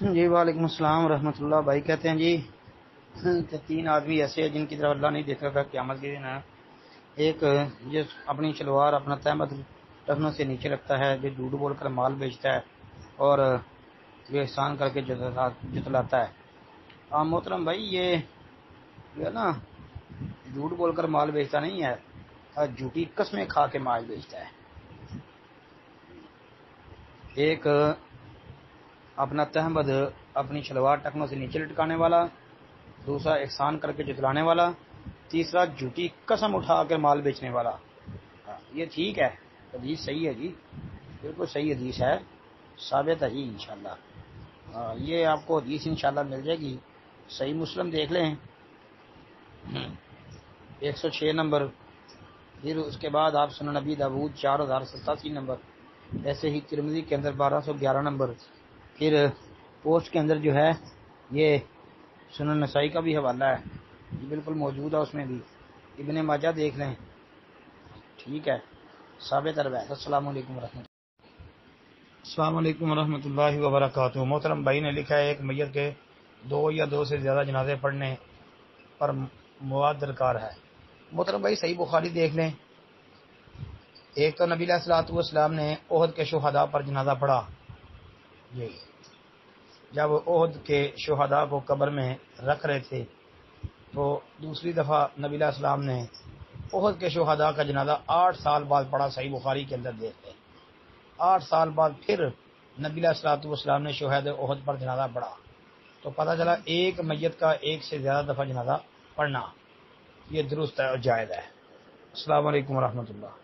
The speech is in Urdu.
جی وعلیکم السلام ورحمۃ اللہ. بھائی کہتے ہیں جی کہ تین آدمی ایسے ہیں جن کی طرف اللہ نہیں دیکھا تھا قیامت کے دن ہے. ایک جو اپنی شلوار اپنا تہمت ٹخنوں سے نیچے رکھتا ہے، جو جھوٹ بول کر مال بیچتا ہے اور جو احسان کر کے جتلاتا ہے. محترم بھائی یہ جو ہے نا جھوٹ بول کر مال بیچتا نہیں ہے، جھوٹی قسمیں کھا کے مال بیچتا ہے. ایک اپنا تہمد اپنی شلوار ٹخنوں سے نیچے لٹکانے والا، دوسرا احسان کر کے جتلانے والا، تیسرا جھوٹی قسم اٹھا کر مال بیچنے والا. یہ ٹھیک ہے، حدیث صحیح ہے جی، بالکل صحیح حدیث ہے، ثابت ہے جی انشاءاللہ. یہ آپ کو حدیث انشاءاللہ مل جائے گی. صحیح مسلم دیکھ لیں 106 نمبر، پھر اس کے بعد آپ سنن نبی داود 4087 نمبر، ایسے ہی ترمذی کے اندر 1211 نمبر، پھر پوسٹ کے اندر جو ہے یہ سنن نسائی کا بھی حوالہ ہے، یہ بالکل موجود ہے اس میں بھی. ابن ماجہ دیکھ لیں، ٹھیک ہے، ثابت روایت. السلام علیکم ورحمۃ اللہ. السلام علیکم ورحمۃ اللہ وبرکاتہ. محترم بھائی نے لکھا ہے ایک میت کے 2 یا 2 سے زیادہ جنازے پڑھنے پر مواد درکار ہے. محترم بھائی صحیح بخاری دیکھ لیں. ایک تو نبی علیہ الصلوۃ والسلام نے احد کے شہداء پر جنازہ پڑھا. جب احد کے شہداء کو قبر میں رکھ رہے تھے تو دوسری دفعہ نبی علیہ السلام نے احد کے شہداء کا جنازہ 8 سال بعد پڑھا. صحیح بخاری کے اندر دیکھ لیں. 8 سال بعد پھر نبی علیہ الصلوۃ والسلام نے شہید احد پر جنازہ پڑھا. تو پتہ چلا ایک میت کا ایک سے زیادہ دفعہ جنازہ پڑھنا یہ درست ہے اور جائز ہے. السلام علیکم ورحمۃ اللہ.